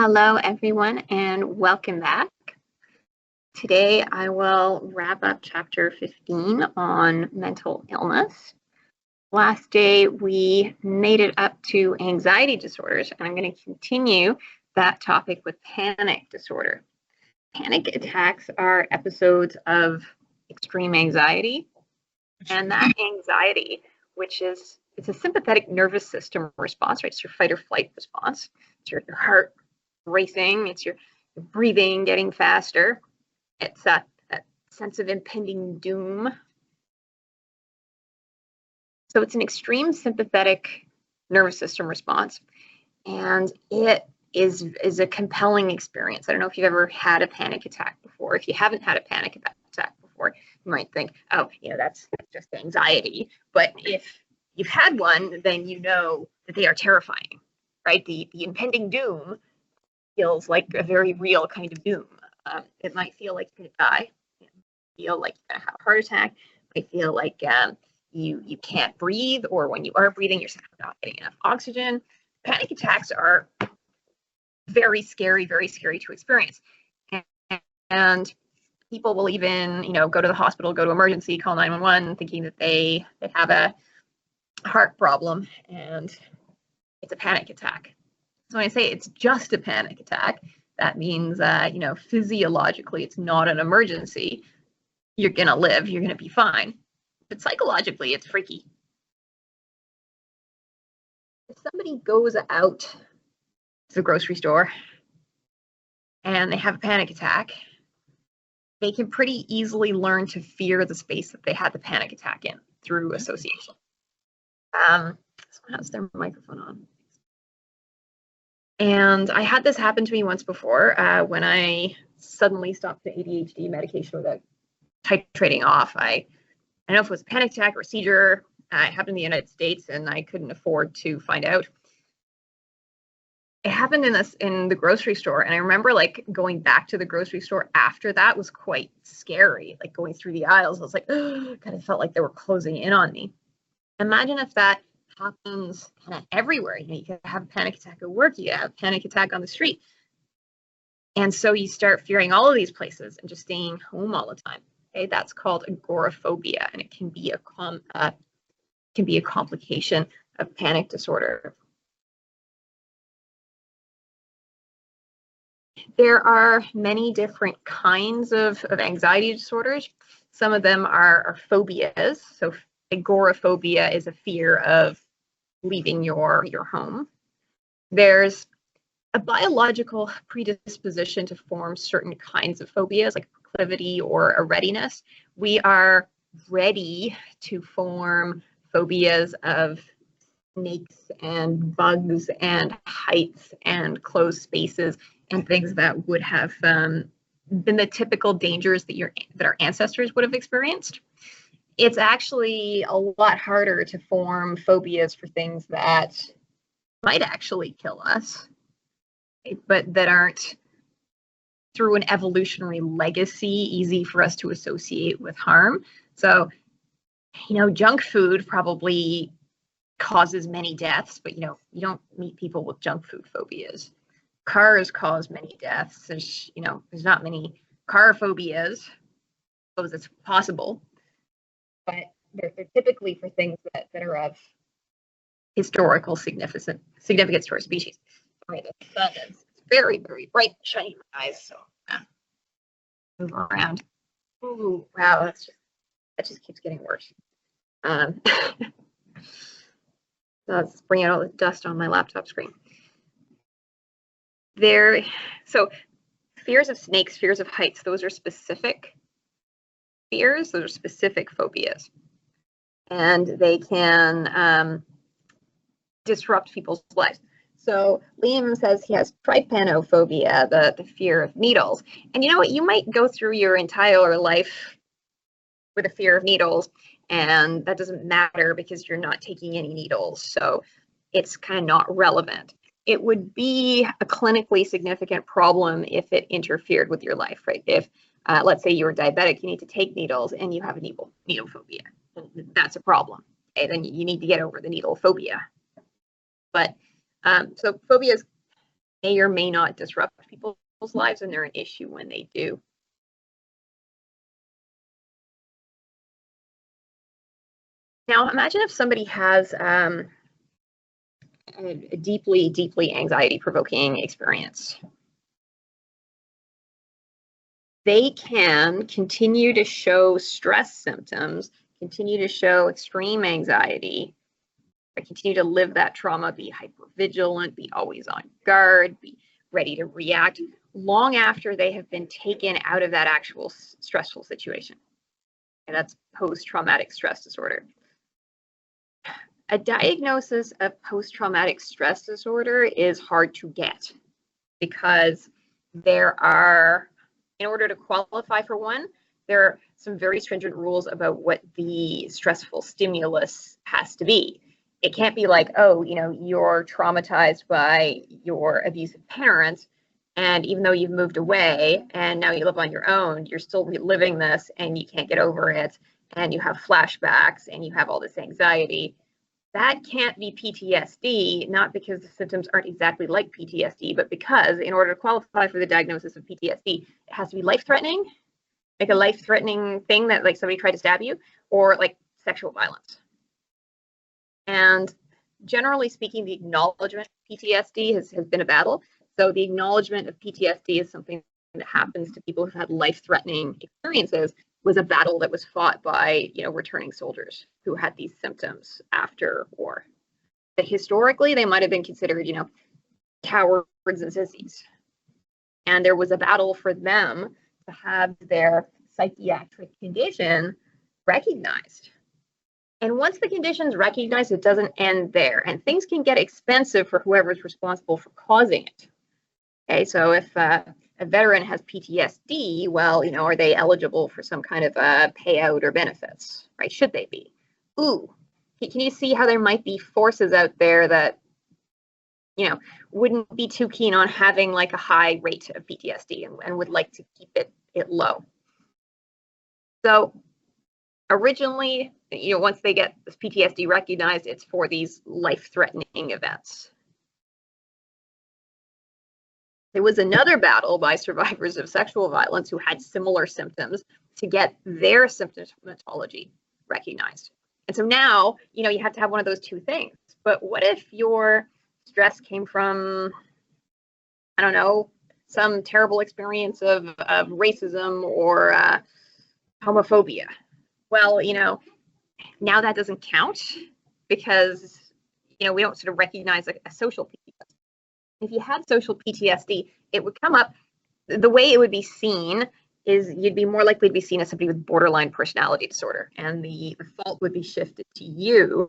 Hello, everyone, and welcome back. Today, I will wrap up chapter 15 on mental illness. Last day, we made it up to anxiety disorders, and I'm going to continue that topic with panic disorder. Panic attacks are episodes of extreme anxiety, and that anxiety, it's a sympathetic nervous system response, right? It's your fight or flight response. It's your heart racing, it's your breathing getting faster, it's that sense of impending doom. So it's an extreme sympathetic nervous system response, and it is a compelling experience. I don't know if you've ever had a panic attack before. If you haven't had a panic attack before, you might think, oh, that's just anxiety. But if you've had one, then you know that they are terrifying, right? The impending doom feels like a very real kind of doom. It might feel like you're going to die. It might feel like you're going to have a heart attack. It might feel like you can't breathe, or when you are breathing, you're not getting enough oxygen. Panic attacks are very scary to experience. And people will even, go to the hospital, go to emergency, call 911, thinking that they have a heart problem, and it's a panic attack. So when I say it's just a panic attack, that means, physiologically, it's not an emergency. You're going to live. You're going to be fine. But psychologically, it's freaky. If somebody goes out to the grocery store and they have a panic attack, they can pretty easily learn to fear the space that they had the panic attack in through association. Someone has their microphone on. And I had this happen to me once before when I suddenly stopped the ADHD medication without titrating off. I don't know if it was a panic attack or a seizure. It happened in the United States, and I couldn't afford to find out. It happened in the grocery store, and I remember going back to the grocery store after that was quite scary. Like going through the aisles, I was like, oh, kind of felt like they were closing in on me. Imagine if that happens kind of everywhere. You can have a panic attack at work, you have a panic attack on the street. And so you start fearing all of these places and just staying home all the time. Okay, that's called agoraphobia, and it can be a complication of panic disorder. There are many different kinds of anxiety disorders. Some of them are phobias. So agoraphobia is a fear of leaving your home. There's a biological predisposition to form certain kinds of phobias, like proclivity or a readiness. We are ready to form phobias of snakes and bugs and heights and closed spaces and things that would have been the typical dangers that our ancestors would have experienced. It's actually a lot harder to form phobias for things that might actually kill us, but that aren't, through an evolutionary legacy, easy for us to associate with harm. So, junk food probably causes many deaths, but you don't meet people with junk food phobias. Cars cause many deaths. There's not many car phobias. I suppose it's possible, but they're typically for things that are of historical significance to our species. Right, the sun is very, very bright, shiny in my eyes, so move around. Ooh, wow, that just keeps getting worse. Let's bring out all the dust on my laptop screen. So fears of snakes, fears of heights, those are specific fears, those are specific phobias. And they can disrupt people's lives. So Liam says he has trypanophobia, the fear of needles. And you know what? You might go through your entire life with a fear of needles, and that doesn't matter because you're not taking any needles. So it's kind of not relevant. It would be a clinically significant problem if it interfered with your life, right? If, let's say you're diabetic, you need to take needles and you have a needle phobia. That's a problem. Okay, then you need to get over the needle phobia. But so phobias may or may not disrupt people's lives, and they're an issue when they do. Now, imagine if somebody has a deeply, deeply anxiety-provoking experience. They can continue to show stress symptoms, continue to show extreme anxiety, continue to live that trauma, be hypervigilant, be always on guard, be ready to react long after they have been taken out of that actual stressful situation. And that's post-traumatic stress disorder. A diagnosis of post-traumatic stress disorder is hard to get because there are, in order to qualify for one, there are some very stringent rules about what the stressful stimulus has to be. It can't be like, oh, you're traumatized by your abusive parents, and even though you've moved away and now you live on your own, you're still reliving this and you can't get over it, and you have flashbacks and you have all this anxiety. That can't be PTSD, not because the symptoms aren't exactly like PTSD, but because in order to qualify for the diagnosis of PTSD, it has to be life-threatening, like a life-threatening thing that like somebody tried to stab you, or like sexual violence. And generally speaking, the acknowledgement of PTSD has been a battle. So the acknowledgement of PTSD is something that happens to people who've had life-threatening experiences, was a battle that was fought by, returning soldiers who had these symptoms after war. But historically, they might have been considered, cowards and sissies. And there was a battle for them to have their psychiatric condition recognized. And once the condition's recognized, it doesn't end there. And things can get expensive for whoever's responsible for causing it. Okay, so if a veteran has PTSD, well, are they eligible for some kind of payout or benefits, right? Should they be? Ooh, can you see how there might be forces out there that, wouldn't be too keen on having like a high rate of PTSD and would like to keep it low? So originally, once they get this PTSD recognized, it's for these life-threatening events. There was another battle by survivors of sexual violence who had similar symptoms to get their symptomatology recognized. And so now, you have to have one of those two things. But what if your stress came from, I don't know, some terrible experience of racism or homophobia? Well, now that doesn't count because, we don't sort of recognize a social PTSD. If you had social PTSD, it would come up, the way it would be seen is you'd be more likely to be seen as somebody with borderline personality disorder, and the fault would be shifted to you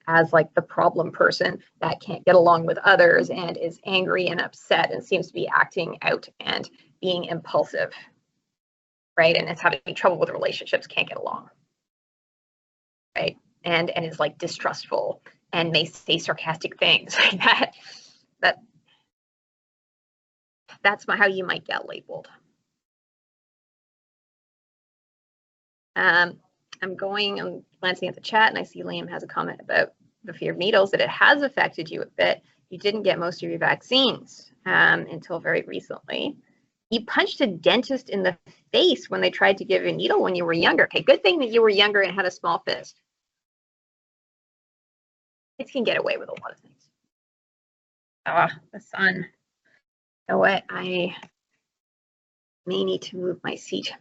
as like the problem person that can't get along with others and is angry and upset and seems to be acting out and being impulsive, right? And is having trouble with relationships, can't get along, right? And is like distrustful and may say sarcastic things like that. That's how you might get labeled. I'm glancing at the chat, and I see Liam has a comment about the fear of needles, that it has affected you a bit. You didn't get most of your vaccines until very recently. You punched a dentist in the face when they tried to give you a needle when you were younger. Okay, good thing that you were younger and had a small fist. Kids can get away with a lot of things. The sun. You know what? I may need to move my seat.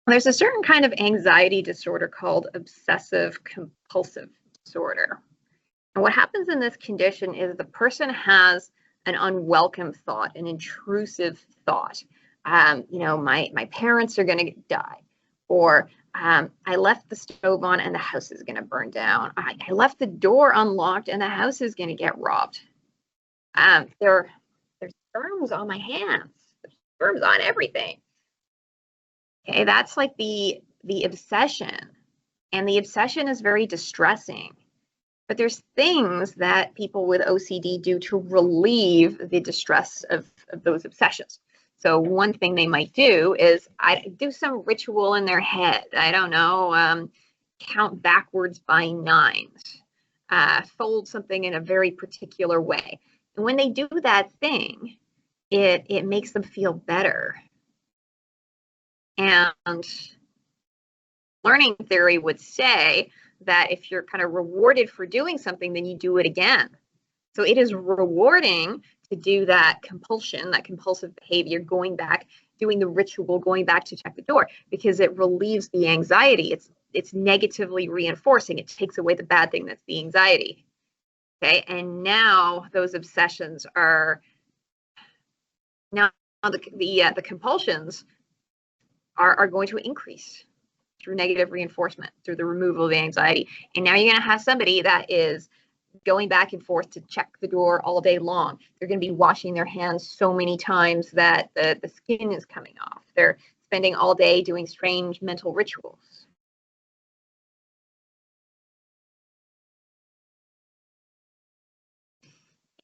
There's a certain kind of anxiety disorder called obsessive compulsive disorder. And what happens in this condition is the person has an unwelcome thought, an intrusive thought. My parents are going to die, or I left the stove on and the house is going to burn down. I left the door unlocked and the house is going to get robbed. There's germs on my hands. There's germs on everything. Okay, that's like the obsession, and the obsession is very distressing. But there's things that people with OCD do to relieve the distress of those obsessions. So one thing they might do is do some ritual in their head. I don't know, count backwards by 9s, fold something in a very particular way. when they do that thing, it makes them feel better. And learning theory would say that if you're kind of rewarded for doing something, then you do it again. So it is rewarding to do that compulsion, that compulsive behavior, going back, doing the ritual, going back to check the door, because it relieves the anxiety. It's negatively reinforcing. It takes away the bad thing that's the anxiety. Okay, and now those obsessions are now the compulsions are going to increase through negative reinforcement, through the removal of the anxiety. And now you're going to have somebody that is going back and forth to check the door all day long. They're going to be washing their hands so many times that the skin is coming off. They're spending all day doing strange mental rituals.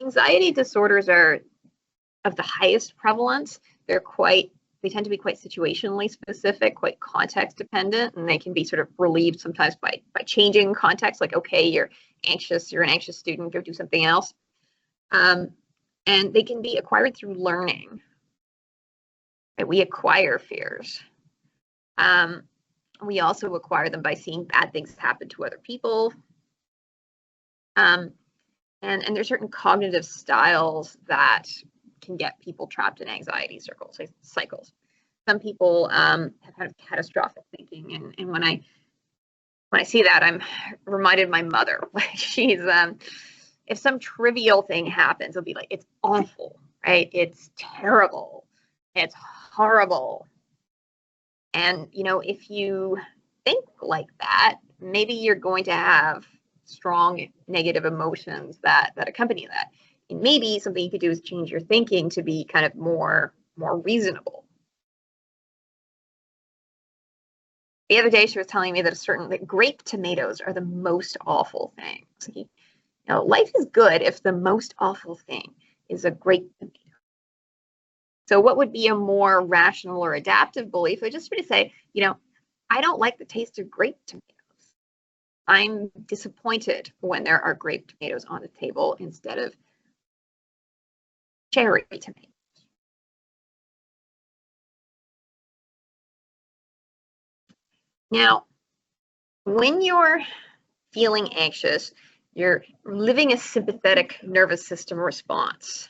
Anxiety disorders are of the highest prevalence. They tend to be quite situationally specific, quite context dependent, and they can be sort of relieved sometimes by changing context, like, okay, you're anxious, you're an anxious student, go do something else. And they can be acquired through learning. Right? We acquire fears. We also acquire them by seeing bad things happen to other people. And there's certain cognitive styles that can get people trapped in anxiety cycles. Some people have kind of catastrophic thinking, and when I see that, I'm reminded of my mother. She's if some trivial thing happens, it'll be like, it's awful, right? It's terrible, it's horrible. And if you think like that, maybe you're going to have strong negative emotions that accompany that. And maybe something you could do is change your thinking to be kind of more reasonable. The other day, she was telling me that grape tomatoes are the most awful things. Life is good if the most awful thing is a grape tomato. So what would be a more rational or adaptive belief would just be to say, I don't like the taste of grape tomatoes. I'm disappointed when there are grape tomatoes on the table instead of cherry tomatoes. Now, when you're feeling anxious, you're living a sympathetic nervous system response,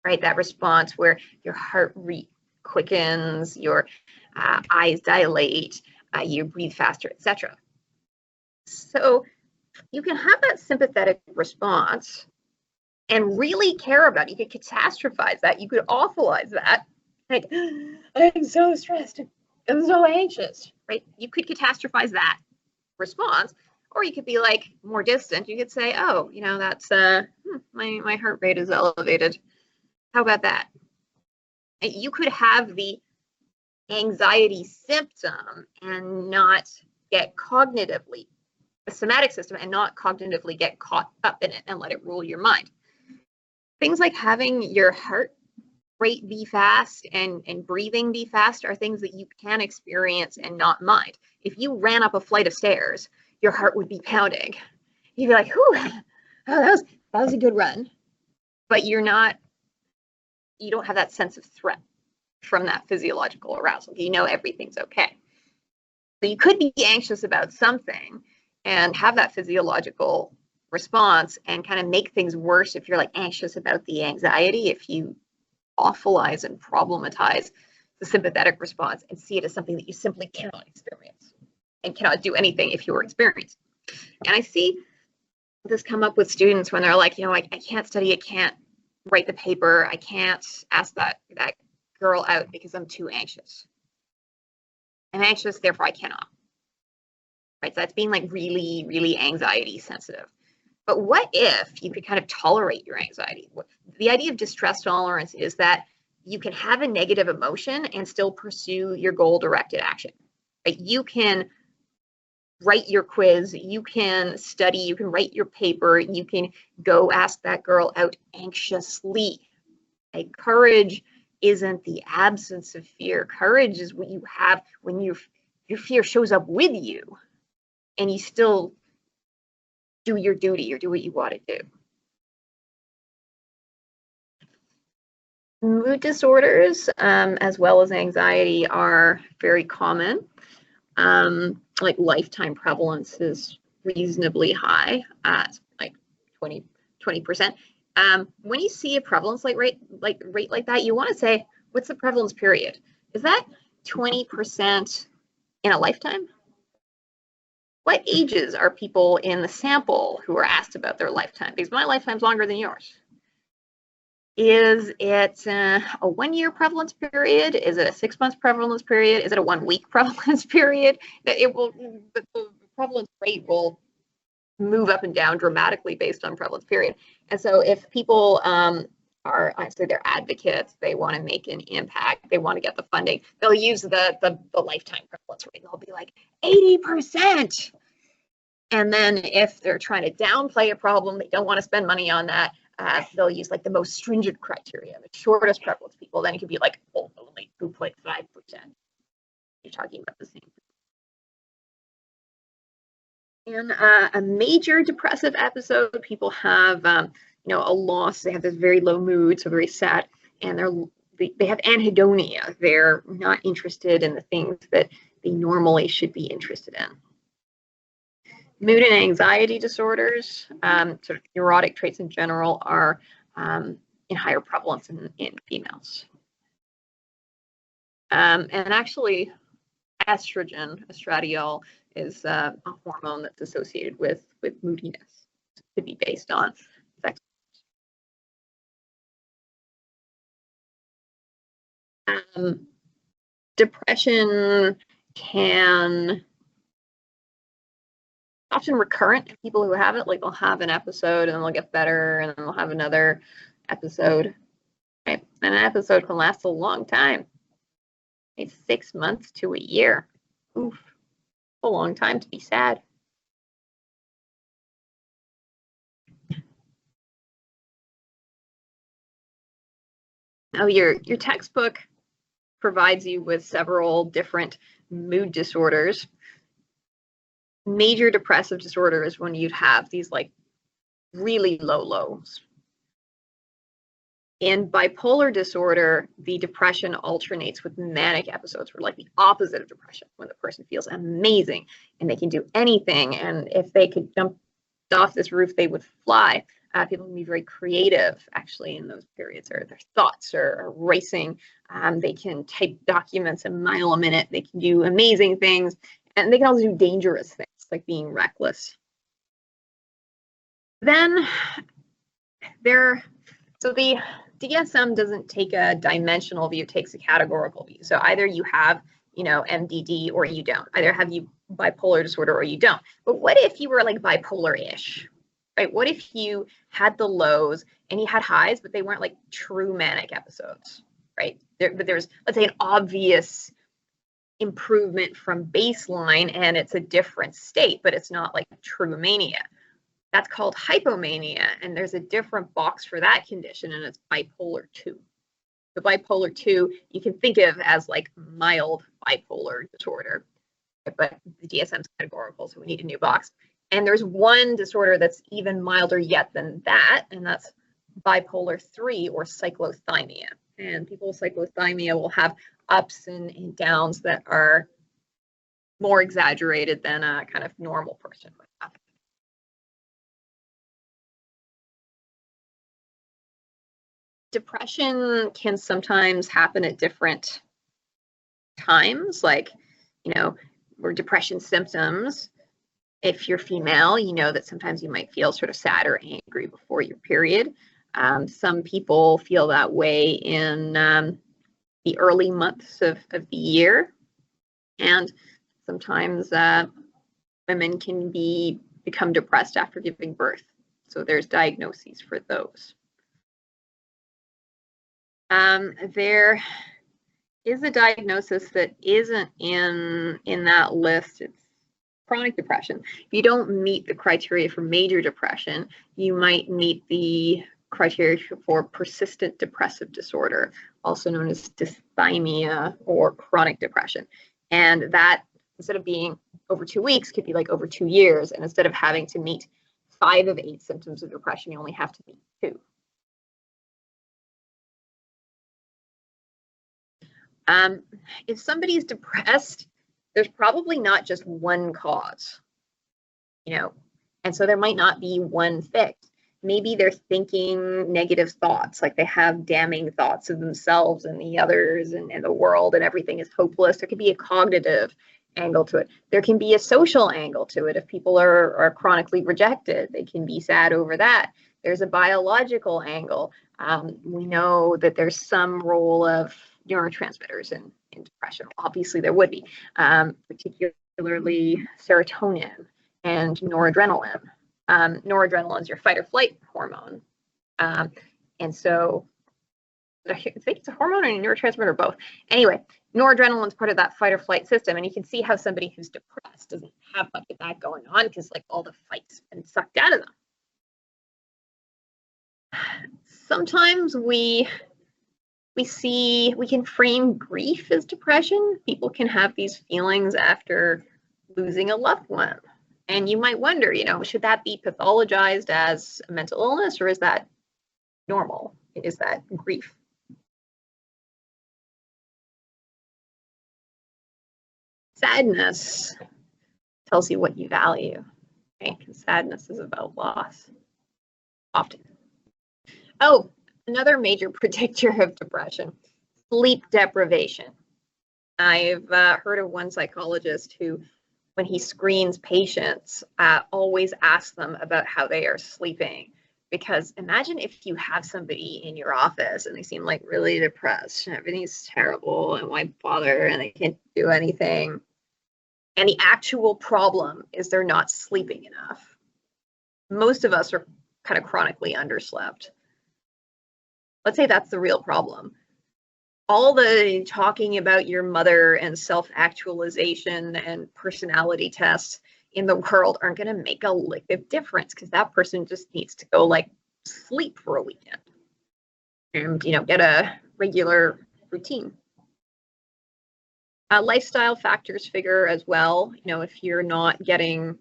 right? That response where your heart rate quickens, your eyes dilate, you breathe faster, etc. So you can have that sympathetic response and really care about it. You could catastrophize that. You could awfulize that. Like, I'm so stressed. I'm so anxious, right? You could catastrophize that response, or you could be like more distant. You could say, oh, that's my heart rate is elevated. How about that? And you could have the anxiety symptom and not get cognitively, a somatic system, and not cognitively get caught up in it and let it rule your mind. Things like having your heart rate be fast and breathing be fast are things that you can experience and not mind. If you ran up a flight of stairs, your heart would be pounding. You'd be like, whew, oh, that was a good run. But you don't have that sense of threat from that physiological arousal. Everything's okay. So you could be anxious about something and have that physiological response and kind of make things worse if you're like anxious about the anxiety, if you awfulize and problematize the sympathetic response and see it as something that you simply cannot experience and cannot do anything if you were experienced. And I see this come up with students when they're like, I can't study, I can't write the paper, I can't ask that girl out because I'm too anxious. I'm anxious, therefore I cannot. Right? So that's being like really, really anxiety sensitive. But what if you could kind of tolerate your anxiety? The idea of distress tolerance is that you can have a negative emotion and still pursue your goal-directed action. Right? You can write your quiz, you can study, you can write your paper, you can go ask that girl out anxiously. Like, courage isn't the absence of fear. Courage is what you have when your fear shows up with you and you still do your duty or do what you want to do. Mood disorders, as well as anxiety, are very common. Like lifetime prevalence is reasonably high, like 20%. When you see a prevalence rate like that, you want to say, what's the prevalence period? Is that 20% in a lifetime? What ages are people in the sample who are asked about their lifetime? Because my lifetime's longer than yours. Is it a 1 year prevalence period? Is it a 6 month prevalence period? Is it a 1 week prevalence period? The prevalence rate will move up and down dramatically based on prevalence period. And so if people are, I say they're advocates, they want to make an impact, they want to get the funding, they'll use the lifetime prevalence rate. They'll be like 80%. And then if they're trying to downplay a problem, they don't want to spend money on that, they'll use like the most stringent criteria, the shortest prevalence people. Then it could be like, oh, only 2.5%. You're talking about the same. In a major depressive episode, people have, a loss. They have this very low mood, so very sad, and they have anhedonia. They're not interested in the things that they normally should be interested in. Mood and anxiety disorders, sort of neurotic traits in general, are in higher prevalence in females. And actually, estradiol, is a hormone that's associated with moodiness, to be based on sex. Depression can often recurrent in people who have it. Like they'll have an episode and they'll get better, and then they'll have another episode. Right? And an episode can last a long time. It's 6 months to a year. Oof, a long time to be sad. Now, your textbook provides you with several different mood disorders. Major depressive disorder is when you'd have these like really low lows. In bipolar disorder, the depression alternates with manic episodes, or like the opposite of depression, when the person feels amazing and they can do anything. And if they could jump off this roof, they would fly. People can be very creative, actually, in those periods, or their thoughts are racing. They can type documents a mile a minute. They can do amazing things, and they can also do dangerous things, like being reckless. Then so the DSM doesn't take a dimensional view, it takes a categorical view. So either you have, MDD or you don't. Either have you bipolar disorder or you don't. But what if you were like bipolar-ish, right? What if you had the lows and you had highs, but they weren't like true manic episodes, right? But there's, let's say, an obvious improvement from baseline and it's a different state, but it's not like true mania. That's called hypomania, and there's a different box for that condition, and it's bipolar 2. The bipolar 2 you can think of as like mild bipolar disorder, but the DSM is categorical, so we need a new box. And there's one disorder that's even milder yet than that, and that's bipolar 3 or cyclothymia. And people with cyclothymia will have ups and downs that are more exaggerated than a kind of normal person would have. Depression can sometimes happen at different times, like, or depression symptoms. If you're female, you know that sometimes you might feel sort of sad or angry before your period. Some people feel that way in the early months of the year. And sometimes women can become depressed after giving birth. So there's diagnoses for those. There is a diagnosis that isn't in that list. It's chronic depression. If you don't meet the criteria for major depression, you might meet the criteria for persistent depressive disorder, also known as dysthymia or chronic depression. And that, instead of being over 2 weeks, could be like over 2 years. And instead of having to meet 5 of 8 symptoms of depression, you only have to meet 2. If somebody's depressed, there's probably not just one cause, and so there might not be one fix. Maybe they're thinking negative thoughts, like they have damning thoughts of themselves and the others and the world, and everything is hopeless. There could be a cognitive angle to it. There can be a social angle to it. If people are chronically rejected, they can be sad over that. There's a biological angle. We know that there's some role of neurotransmitters in depression. Obviously, there would be, particularly serotonin and noradrenaline. Noradrenaline is your fight or flight hormone. And so I think it's a hormone and a neurotransmitter or both. Anyway, noradrenaline is part of that fight or flight system. And you can see how somebody who's depressed doesn't have much of that going on because like all the fight's been sucked out of them. Sometimes we can frame grief as depression. People can have these feelings after losing a loved one. And you might wonder, should that be pathologized as a mental illness or is that normal? Is that grief? Sadness tells you what you value, right? Because sadness is about loss, often. Oh, another major predictor of depression, sleep deprivation. I've heard of one psychologist who, when he screens patients, always asks them about how they are sleeping. Because imagine if you have somebody in your office and they seem like really depressed and everything's terrible and why bother and they can't do anything. And the actual problem is they're not sleeping enough. Most of us are kind of chronically underslept. Let's say that's the real problem. All the talking about your mother and self-actualization and personality tests in the world aren't going to make a lick of difference because that person just needs to go like sleep for a weekend and get a regular routine. Lifestyle factors figure as well. If you're not getting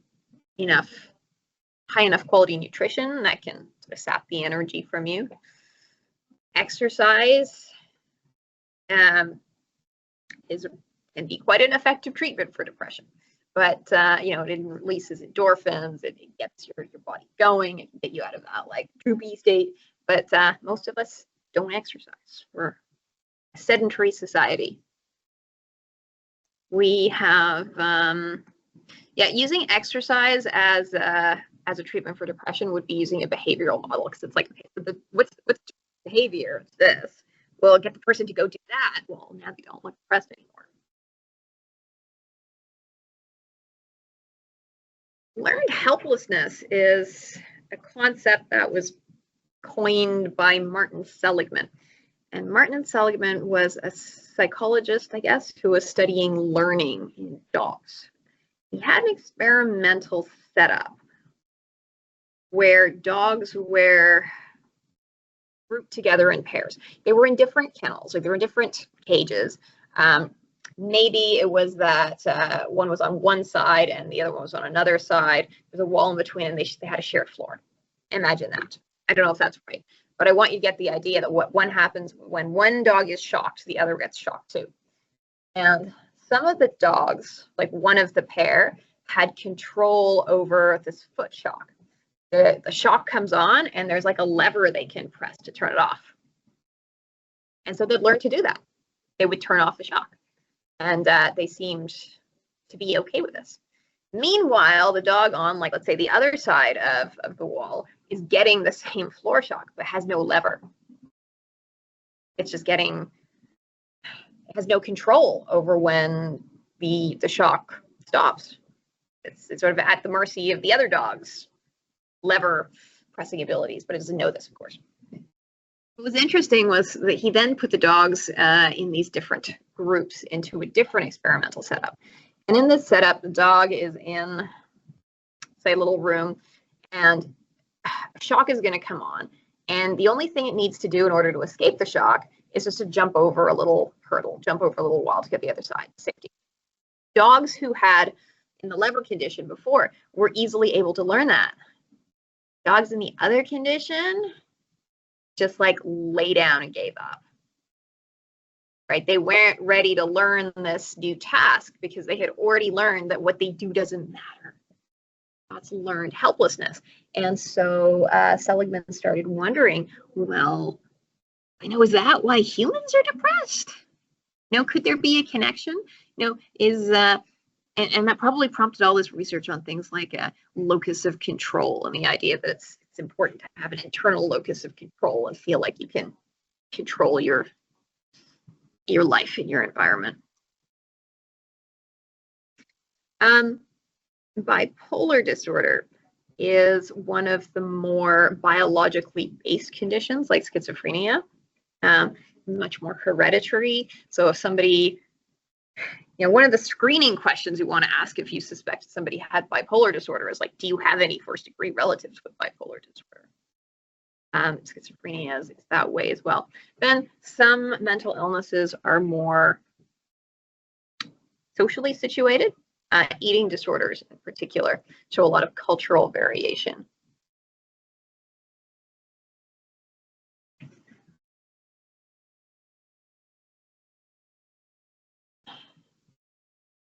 high enough quality nutrition, that can sort of sap the energy from you. Exercise can be quite an effective treatment for depression. But it releases endorphins, it gets your body going, it can get you out of that like droopy state. But most of us don't exercise. We're a sedentary society. We have using exercise as a treatment for depression would be using a behavioral model because it's like, okay, what's behavior? It's this. Well, get the person to go do that. Well, now they don't look depressed anymore. Learned helplessness is a concept that was coined by Martin Seligman. And Martin Seligman was a psychologist, I guess, who was studying learning in dogs. He had an experimental setup where dogs were grouped together in pairs. They were in different kennels, like they were in different cages. Maybe it was that one was on one side and the other one was on another side. There's a wall in between and they had a shared floor. Imagine that. I don't know if that's right, but I want you to get the idea that what happens when one dog is shocked, the other gets shocked too. And some of the dogs, like one of the pair, had control over this foot shock. The shock comes on and there's like a lever they can press to turn it off. And so they'd learn to do that. They would turn off the shock. And they seemed to be okay with this. Meanwhile, the dog on, like, let's say the other side of the wall is getting the same floor shock, but has no lever. It's just it has no control over when the shock stops. It's sort of at the mercy of the other dog's lever pressing abilities, but it doesn't know this, of course. What was interesting was that he then put the dogs in these different groups into a different experimental setup. And in this setup, the dog is in, say, a little room, and a shock is going to come on. And the only thing it needs to do in order to escape the shock is just to jump over a little hurdle, jump over a little wall to get the other side, safety. Dogs who had in the lever condition before were easily able to learn that. Dogs in the other condition just like lay down and gave up. right? They weren't ready to learn this new task because they had already learned that what they do doesn't matter. That's learned helplessness. And so Seligman started wondering, well, is that why humans are depressed? Could there be a connection? And that probably prompted all this research on things like a locus of control and the idea that it's important to have an internal locus of control and feel like you can control your life and your environment. Bipolar disorder is one of the more biologically based conditions like schizophrenia, much more hereditary. So if somebody, one of the screening questions you want to ask if you suspect somebody had bipolar disorder is like, do you have any first degree relatives with bipolar disorder? Schizophrenia is that way as well. Then some mental illnesses are more socially situated. Eating disorders in particular show a lot of cultural variation.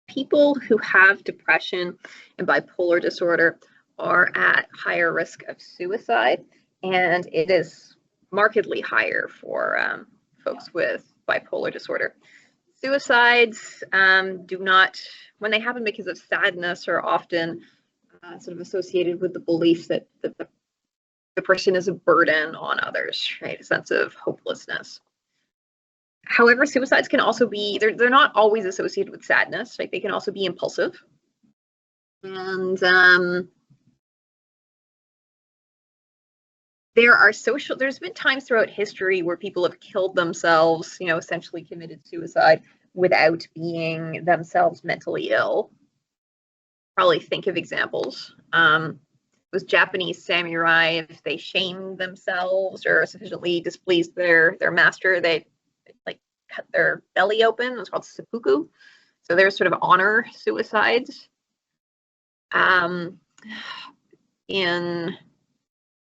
People who have depression and bipolar disorder are at higher risk of suicide, and it is markedly higher for folks with bipolar disorder. Suicides do not, when they happen because of sadness, are often sort of associated with the belief that the person is a burden on others, right? A sense of hopelessness. However, suicides can also be, they're not always associated with sadness, right? They can also be impulsive. And there's been times throughout history where people have killed themselves, essentially committed suicide without being themselves mentally ill. Probably think of examples. Was Japanese samurai, if they shamed themselves or sufficiently displeased their master, they like cut their belly open. It was called seppuku. So there's sort of honor suicides. In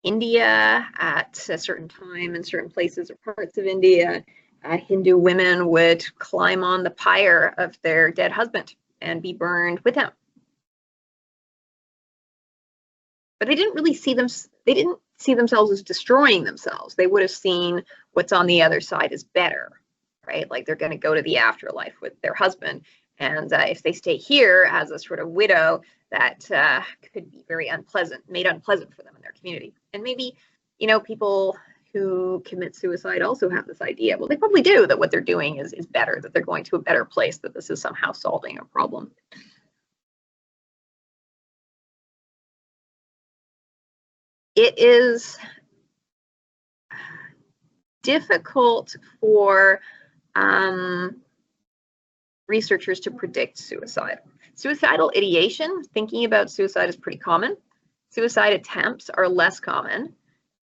India, at a certain time in certain places or parts of India, Hindu women would climb on the pyre of their dead husband and be burned with him. But they didn't really see themselves as destroying themselves. They would have seen what's on the other side as better, right? Like they're going to go to the afterlife with their husband. And if they stay here as a sort of widow, that could be very made unpleasant for them in their community. And maybe, people who commit suicide also have this idea. Well, they probably do, that what they're doing is better, that they're going to a better place, that this is somehow solving a problem. It is difficult for researchers to predict suicide. Suicidal ideation, thinking about suicide, is pretty common. Suicide attempts are less common,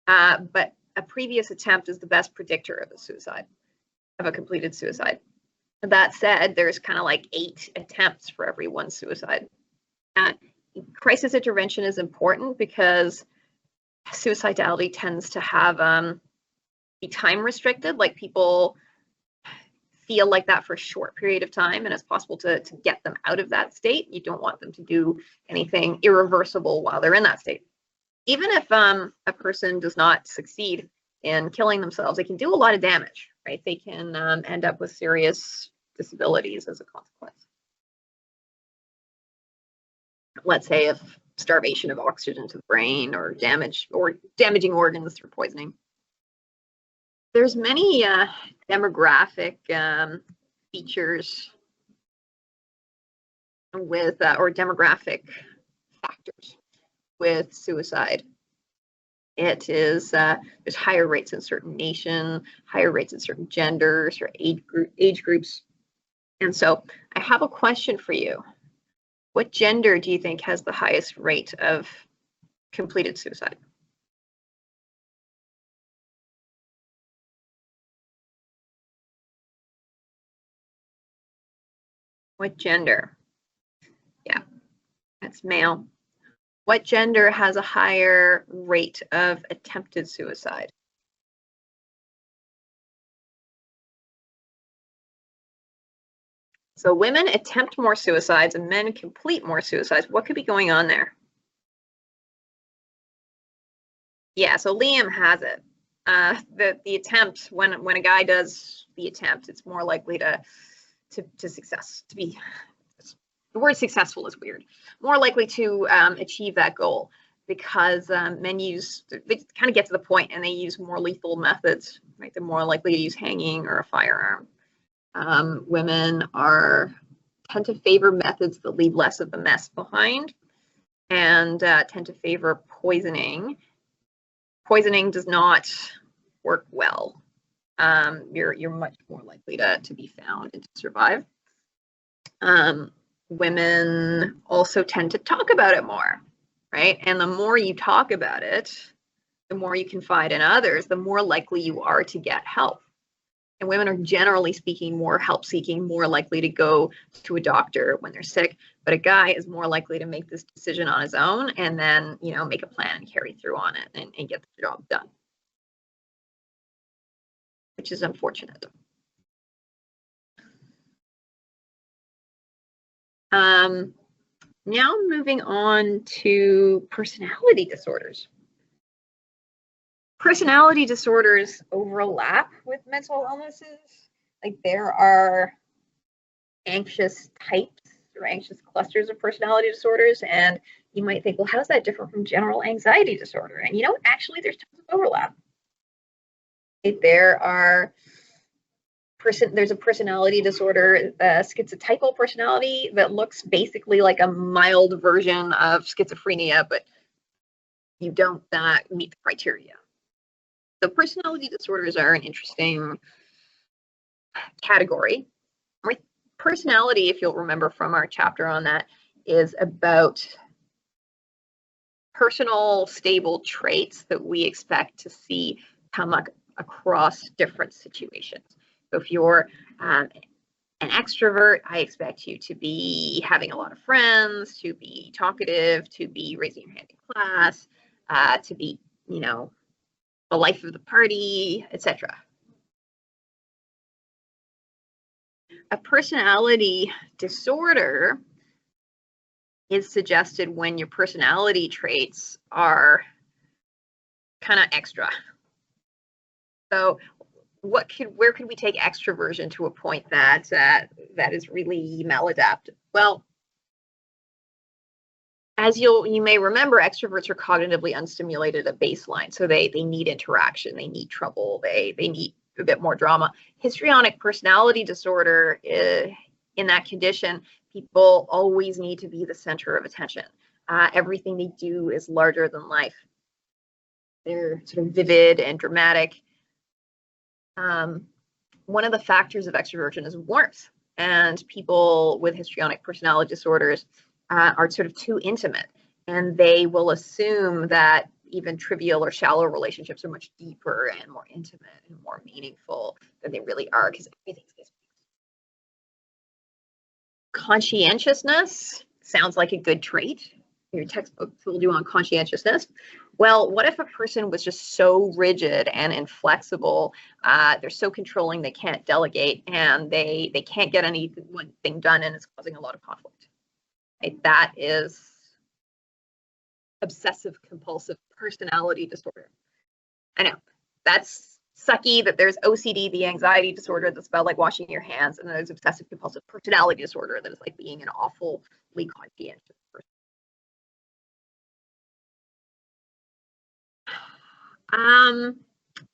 but a previous attempt is the best predictor of a completed suicide. That said, there's kind of like 8 attempts for every 1 suicide. Crisis intervention is important because suicidality tends to have be time restricted, like people feel like that for a short period of time, and it's possible to get them out of that state. You don't want them to do anything irreversible while they're in that state. Even if a person does not succeed in killing themselves, they can do a lot of damage, right? They can end up with serious disabilities as a consequence. Let's say if starvation of oxygen to the brain, or damaging organs through poisoning. There's many demographic features with or demographic factors with suicide. It is there's higher rates in certain nations, higher rates in certain genders or age groups. And so I have a question for you. What gender do you think has the highest rate of completed suicide? What gender? Yeah, that's male. What gender has a higher rate of attempted suicide? So women attempt more suicides and men complete more suicides. What could be going on there? Yeah, so Liam has it. The attempt, when a guy does the attempt, it's more likely to success, to be, the word successful is weird, more likely to achieve that goal, because men use, they kind of get to the point and they use more lethal methods, right? They're more likely to use hanging or a firearm. Women tend to favor methods that leave less of a mess behind, and tend to favor poisoning. Poisoning does not work well. You're much more likely to be found and to survive. Women also tend to talk about it more, right? And the more you talk about it, the more you confide in others, the more likely you are to get help. And women are, generally speaking, more help-seeking, more likely to go to a doctor when they're sick. But a guy is more likely to make this decision on his own and then, make a plan and carry through on it and get the job done, which is unfortunate. Now moving on to personality disorders. Personality disorders overlap with mental illnesses. Like, there are anxious types or anxious clusters of personality disorders, and you might think, well, how is that different from general anxiety disorder? And actually there's tons of overlap. There's a personality disorder, schizotypal personality, that looks basically like a mild version of schizophrenia, but you don't meet the criteria. So personality disorders are an interesting category. Personality, if you'll remember from our chapter on that, is about personal stable traits that we expect to see come across different situations. So if you're an extrovert, I expect you to be having a lot of friends, to be talkative, to be raising your hand in class, to be, the life of the party, etc. A personality disorder is suggested when your personality traits are kind of extra. So where could we take extroversion to a point that is really maladaptive? Well, as you may remember, extroverts are cognitively unstimulated at baseline, so they need interaction, they need trouble, they need a bit more drama. Histrionic personality disorder, in that condition, people always need to be the center of attention. Everything they do is larger than life. They're sort of vivid and dramatic. One of the factors of extroversion is warmth, and people with histrionic personality disorders are sort of too intimate, and they will assume that even trivial or shallow relationships are much deeper and more intimate and more meaningful than they really are, because everything's this. Conscientiousness sounds like a good trait. Your textbook told you on conscientiousness. Well, what if a person was just so rigid and inflexible, they're so controlling they can't delegate, and they can't get anything done, and it's causing a lot of conflict? Right? That is obsessive compulsive personality disorder. I know, that's sucky that there's OCD, the anxiety disorder that's about like washing your hands, and then there's obsessive compulsive personality disorder that is like being an awfully conscientious person.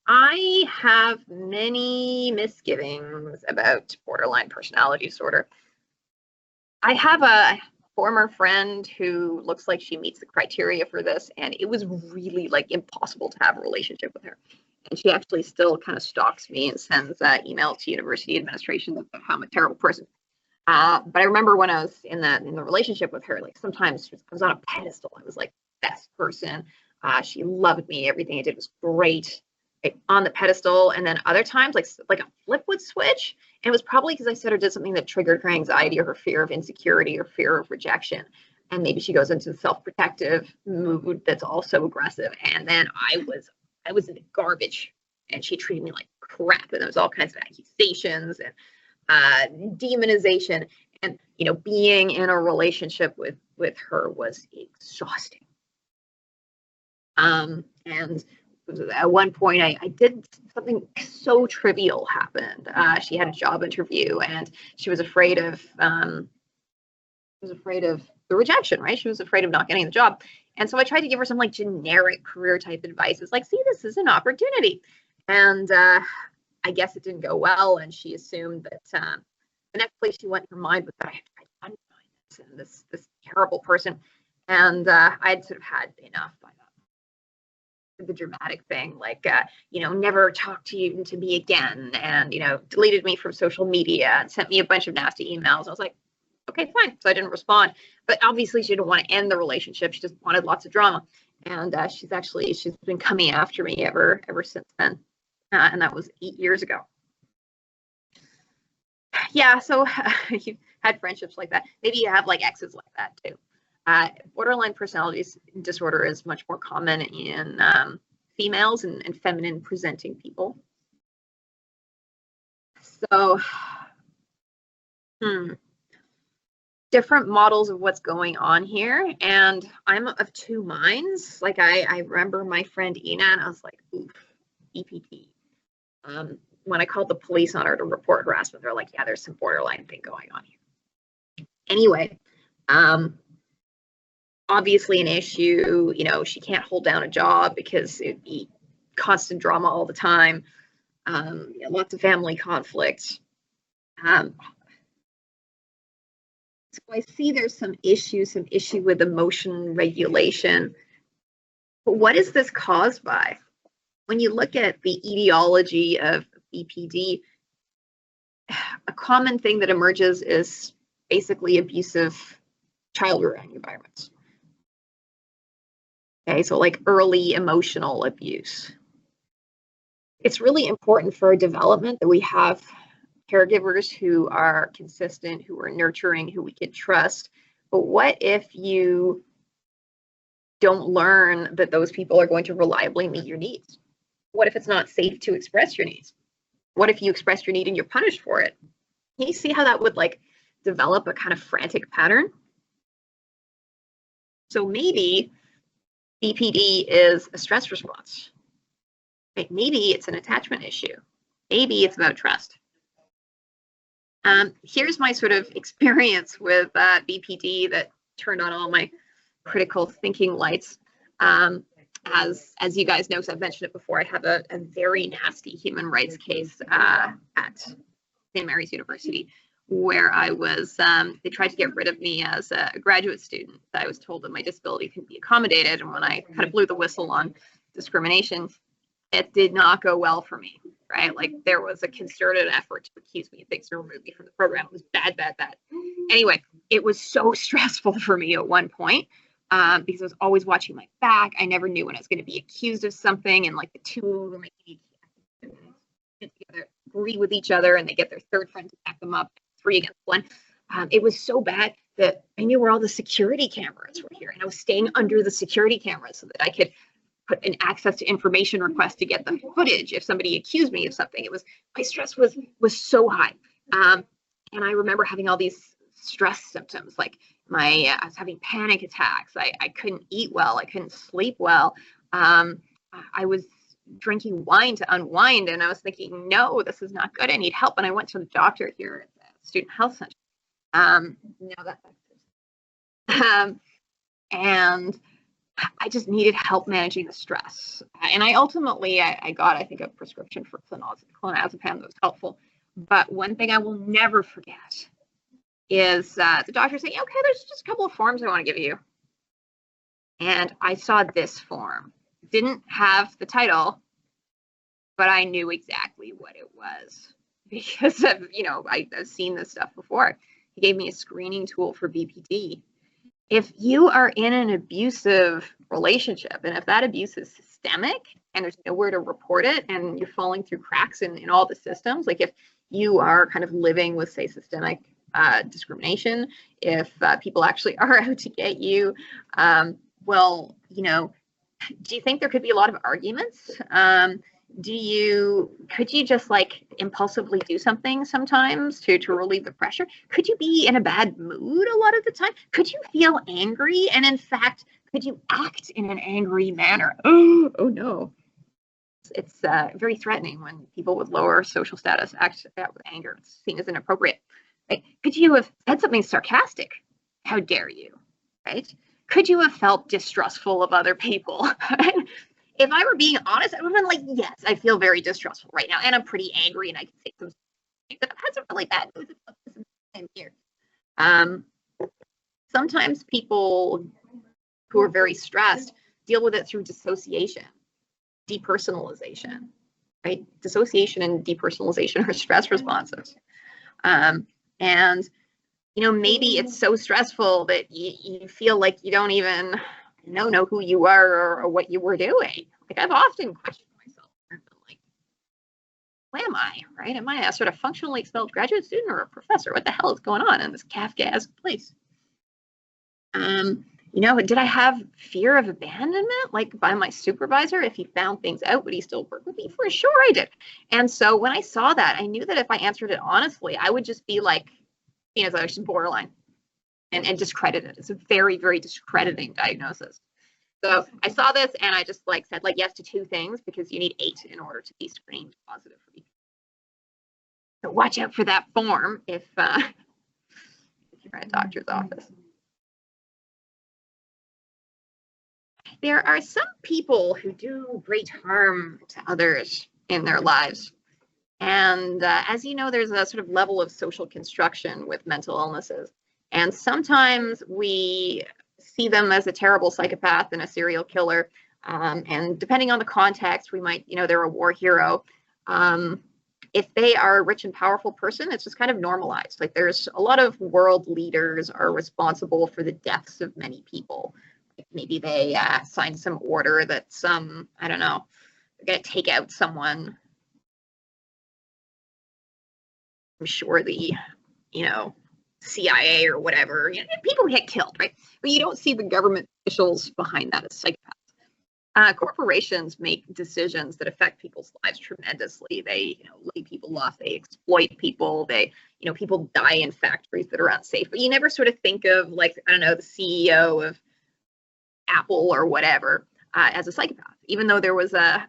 I have many misgivings about borderline personality disorder. I have a former friend who looks like she meets the criteria for this, and it was really like impossible to have a relationship with her. And she actually still kind of stalks me and sends emails to university administration about how I'm a terrible person. But I remember when I was in the relationship with her, like sometimes I was on a pedestal. I was like best person. She loved me. Everything I did was great, right, on the pedestal. And then other times, like a flip would switch. And it was probably because I said or did something that triggered her anxiety or her fear of insecurity or fear of rejection. And maybe she goes into the self-protective mood that's also aggressive. And then I was in the garbage, and she treated me like crap. And there was all kinds of accusations. And demonization, and being in a relationship with her was exhausting. And at one point I did something so trivial happened. She had a job interview and she was afraid of the rejection, right? She was afraid of not getting the job. And so I tried to give her some like generic career type advice. It's like, see, this is an opportunity. And I guess it didn't go well. And she assumed that the next place she went in her mind was that I had tried to undermine this terrible person. And I'd sort of had enough by the dramatic thing, like never talk to me again, and deleted me from social media and sent me a bunch of nasty emails. I was like, okay, fine. So I didn't respond, but obviously she didn't want to end the relationship. She just wanted lots of drama, and she's been coming after me ever since then, and that was 8 years ago. Yeah, so you've had friendships like that. Maybe you have like exes like that too. Borderline personality disorder is much more common in females and feminine presenting people. So, different models of what's going on here. And I'm of two minds. Like I remember my friend Ina, and I was like, oof, BPD. When I called the police on her to report harassment, they're like, yeah, there's some borderline thing going on here. Anyway, obviously an issue, she can't hold down a job because it'd be constant drama all the time, lots of family conflict. So I see there's some issue with emotion regulation. But what is this caused by? When you look at the etiology of BPD, a common thing that emerges is basically abusive child rearing environments. Okay, so like early emotional abuse. It's really important for our development that we have caregivers who are consistent, who are nurturing, who we can trust. But what if you don't learn that those people are going to reliably meet your needs? What if it's not safe to express your needs? What if you express your need and you're punished for it? Can you see how that would like develop a kind of frantic pattern? So maybe BPD is a stress response. Right? Maybe it's an attachment issue. Maybe it's about trust. Here's my sort of experience with BPD that turned on all my critical thinking lights. As you guys know, because I've mentioned it before, I have a very nasty human rights case at St. Mary's University, where I was, they tried to get rid of me as a graduate student. I was told that my disability could be accommodated, and when I kind of blew the whistle on discrimination, it did not go well for me, right? Like there was a concerted effort to accuse me of things to remove me from the program. It was bad. Anyway, it was so stressful for me at one point because I was always watching my back. I never knew when I was going to be accused of something, and like the two of them get together, agree with each other, and they get their third friend to back them up, 3 against 1. It was so bad that I knew where all the security cameras were here, and I was staying under the security cameras so that I could put an access to information request to get the footage if somebody accused me of something. It was, my stress was so high. And I remember having all these stress symptoms, like I was having panic attacks. I couldn't eat well. I couldn't sleep well. I was drinking wine to unwind, and I was thinking, no, this is not good. I need help. And I went to the doctor here at the Student Health Center. And I just needed help managing the stress. And I ultimately got, I think, a prescription for clonazepam that was helpful. But one thing I will never forget is the doctor saying, okay, there's just a couple of forms I want to give you. And I saw this form. Didn't have the title, but I knew exactly what it was because of, I've seen this stuff before. He gave me a screening tool for BPD. If you are in an abusive relationship, and if that abuse is systemic and there's nowhere to report it and you're falling through cracks in all the systems, like if you are kind of living with, say, systemic discrimination, if people actually are out to get you, well, do you think there could be a lot of arguments Could you just like impulsively do something sometimes to relieve the pressure? Could you be in a bad mood a lot of the time? Could you feel angry? And in fact, could you act in an angry manner? Oh no. It's very threatening when people with lower social status act out with anger. It's seen as inappropriate. Right? Could you have said something sarcastic? How dare you? Right? Could you have felt distrustful of other people? If I were being honest, I would have been like, yes, I feel very distrustful right now, and I'm pretty angry, and I can say some things, but I've had some really bad news about this in here. Sometimes people who are very stressed deal with it through dissociation, depersonalization, right? Dissociation and depersonalization are stress responses. And maybe it's so stressful that you feel like you don't even know who you are or what you were doing. Like I've often questioned myself, like, who am I, right? Am I a sort of functionally expelled graduate student or a professor? What the hell is going on in this Kafkaesque place? Did I have fear of abandonment, like by my supervisor? If he found things out, would he still work with me? For sure I did. And so when I saw that, I knew that if I answered it honestly, I would just be like, it's borderline and discredited. It's a very, very discrediting diagnosis. So I saw this and I just said yes to 2 things because you need 8 in order to be screened positive for BP. So watch out for that form if you're at a doctor's office. There are some people who do great harm to others in their lives. And as you know, there's a sort of level of social construction with mental illnesses. And sometimes we see them as a terrible psychopath and a serial killer. And depending on the context, we might, they're a war hero. If they are a rich and powerful person, it's just kind of normalized. Like there's a lot of world leaders are responsible for the deaths of many people. Maybe they signed some order that I don't know, they're going to take out someone. I'm sure the, CIA or whatever, people get killed, right? But you don't see the government officials behind that as psychopaths. Corporations make decisions that affect people's lives tremendously. They, lay people off, they exploit people, people die in factories that are unsafe. But you never sort of think of the CEO of Apple or whatever as a psychopath, even though there was a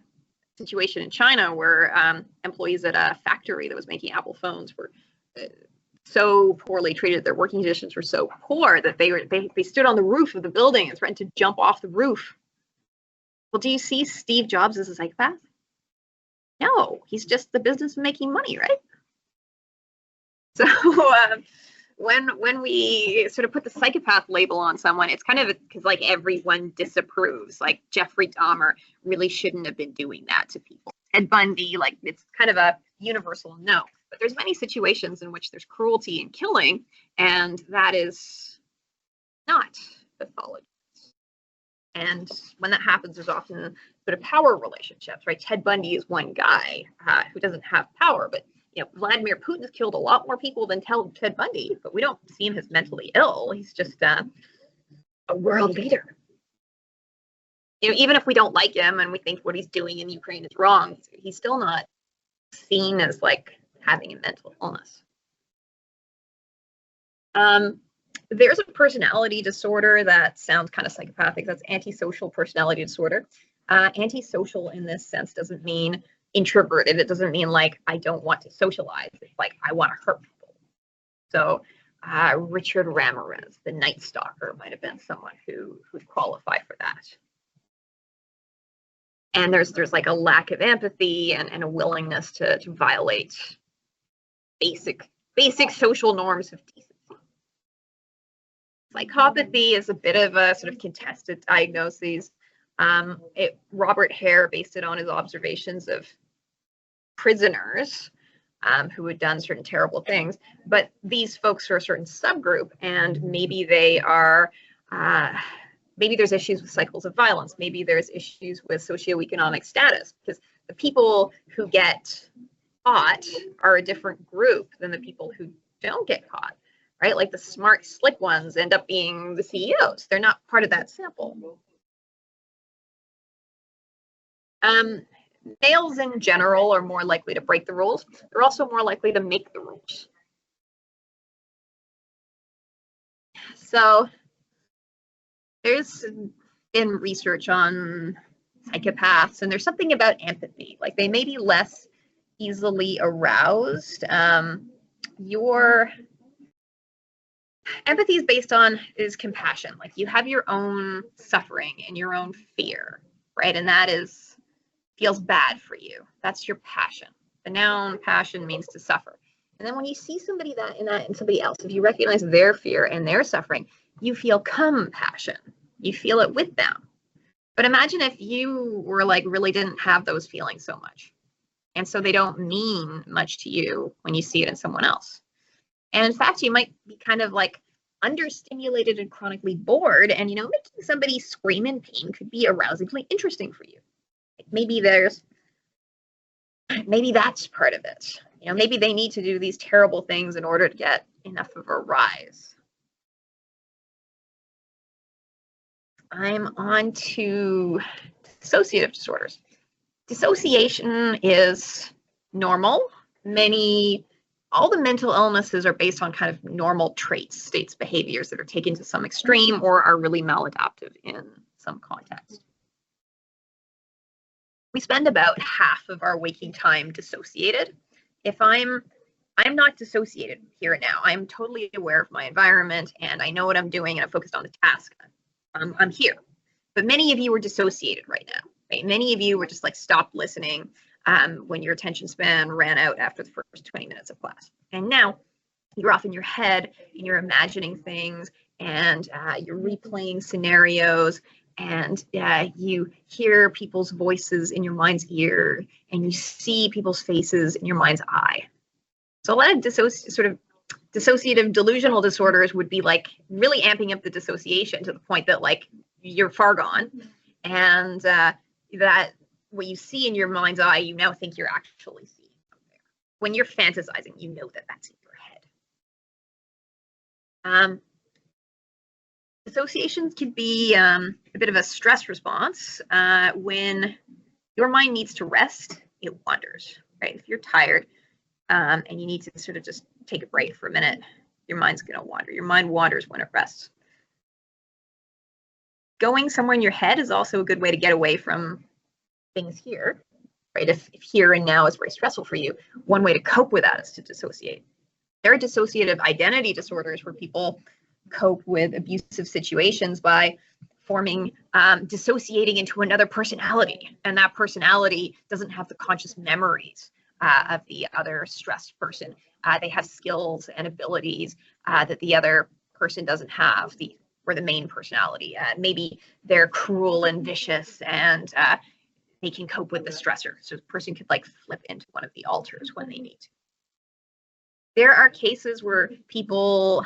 situation in China where employees at a factory that was making Apple phones were so poorly treated. Their working conditions were so poor that they stood on the roof of the building and threatened to jump off the roof. Well, do you see Steve Jobs as a psychopath? No, he's just the business of making money, right? So when we sort of put the psychopath label on someone, it's kind of because everyone disapproves. Like Jeffrey Dahmer really shouldn't have been doing that to people. Ted Bundy, it's kind of a universal no. But there's many situations in which there's cruelty and killing, and that is not pathology. And when that happens, there's often sort of power relationships, right? Ted Bundy is one guy who doesn't have power, but Vladimir Putin's killed a lot more people than Ted Bundy, but we don't see him as mentally ill. He's just a world leader. Even if we don't like him and we think what he's doing in Ukraine is wrong, he's still not seen as having a mental illness. There's a personality disorder that sounds kind of psychopathic. That's antisocial personality disorder. Antisocial in this sense doesn't mean introverted. It doesn't mean I don't want to socialize. It's I want to hurt people. So Richard Ramirez, the Night Stalker, might have been someone who would qualify for that. And there's a lack of empathy and a willingness to violate basic social norms of decency. Psychopathy is a bit of a sort of contested diagnosis. Robert Hare based it on his observations of prisoners who had done certain terrible things, but these folks are a certain subgroup, and maybe they are, maybe there's issues with cycles of violence, maybe there's issues with socioeconomic status, because the people who get caught are a different group than the people who don't get caught, right? The smart, slick ones end up being the CEOs. They're not part of that sample. males in general are more likely to break the rules. They're also more likely to make the rules. So there's been research on psychopaths, and there's something about empathy. Like they may be less easily aroused. Your empathy is compassion. Like you have your own suffering and your own fear, right? And that feels bad for you. That's your passion. The noun passion means to suffer. And then when you see somebody in somebody else, if you recognize their fear and their suffering, you feel compassion. You feel it with them. But imagine if you were like really didn't have those feelings so much. And so they don't mean much to you when you see it in someone else. And in fact, you might be kind of like understimulated and chronically bored. And, making somebody scream in pain could be arousingly interesting for you. Maybe that's part of it. Maybe they need to do these terrible things in order to get enough of a rise. I'm on to dissociative disorders. Dissociation is normal. All the mental illnesses are based on kind of normal traits, states, behaviors that are taken to some extreme or are really maladaptive in some context. We spend about half of our waking time dissociated. If I'm not dissociated here and now, I'm totally aware of my environment and I know what I'm doing and I'm focused on the task. I'm here. But many of you are dissociated right now. Right? Many of you were just like stopped listening when your attention span ran out after the first 20 minutes of class. And now you're off in your head and you're imagining things and you're replaying scenarios and you hear people's voices in your mind's ear and you see people's faces in your mind's eye. So a lot of dissociative delusional disorders would be like really amping up the dissociation to the point that like you're far gone and that what you see in your mind's eye, you now think you're actually seeing from there. When you're fantasizing, you know that that's in your head. Dissociations can be a bit of a stress response. When your mind needs to rest, it wanders, right? If you're tired and you need to sort of just take a break for a minute, your mind's going to wander. Your mind wanders when it rests. Going somewhere in your head is also a good way to get away from things here, right? If here and now is very stressful for you, one way to cope with that is to dissociate. There are dissociative identity disorders where people cope with abusive situations by dissociating into another personality, and that personality doesn't have the conscious memories of the other stressed person. They have skills and abilities that the other person doesn't have, or the main personality. Maybe they're cruel and vicious and they can cope with the stressor. So the person could like flip into one of the alters when they need to. There are cases where people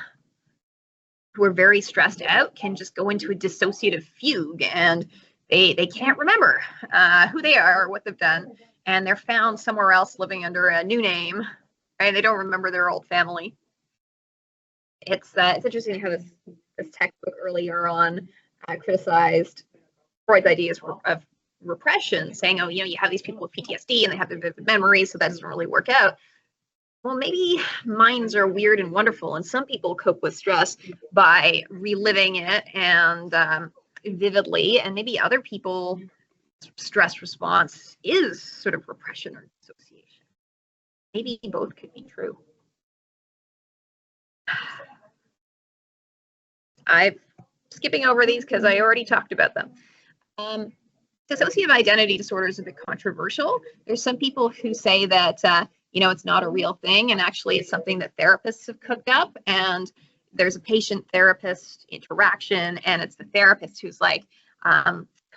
who are very stressed out can just go into a dissociative fugue and they can't remember who they are or what they've done. And they're found somewhere else living under a new name, right? They don't remember their old family. It's interesting how this textbook earlier on criticized Freud's ideas of repression, saying, oh, you have these people with PTSD and they have their vivid memories, so that doesn't really work out. Well, maybe minds are weird and wonderful, and some people cope with stress by reliving it and vividly, and maybe other people stress response is sort of repression or dissociation. Maybe both could be true. I'm skipping over these because I already talked about them. Dissociative identity disorder is a bit controversial. There's some people who say that it's not a real thing, and actually it's something that therapists have cooked up, and there's a patient-therapist interaction, and it's the therapist who's like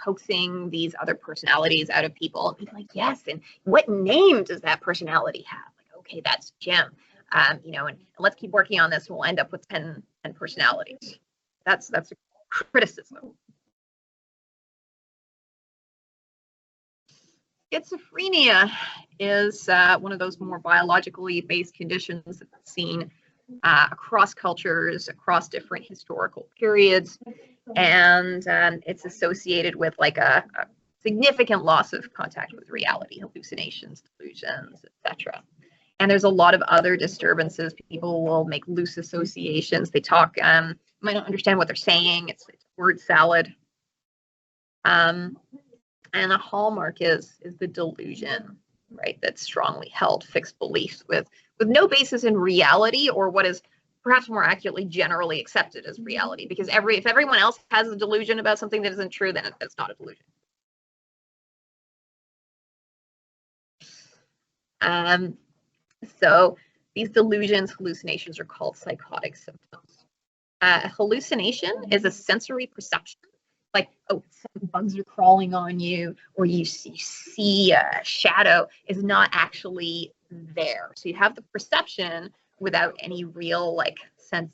coaxing these other personalities out of people, and people like, yes, and what name does that personality have? Like, okay, that's Jim, and let's keep working on this, and we'll end up with 10 personalities. That's a criticism. Schizophrenia is one of those more biologically based conditions that's seen across cultures, across different historical periods, and it's associated with like a significant loss of contact with reality, hallucinations, delusions, etc. And there's a lot of other disturbances. People will make loose associations. They talk, might not understand what they're saying. It's word salad. And a hallmark is the delusion, right? That's strongly held fixed beliefs with no basis in reality, or what is perhaps more accurately generally accepted as reality. Because if everyone else has a delusion about something that isn't true, then it's not a delusion. So these delusions, hallucinations, are called psychotic symptoms. A hallucination is a sensory perception, like, oh, some bugs are crawling on you, or you see a shadow, is not actually there. So you have the perception without any real sense.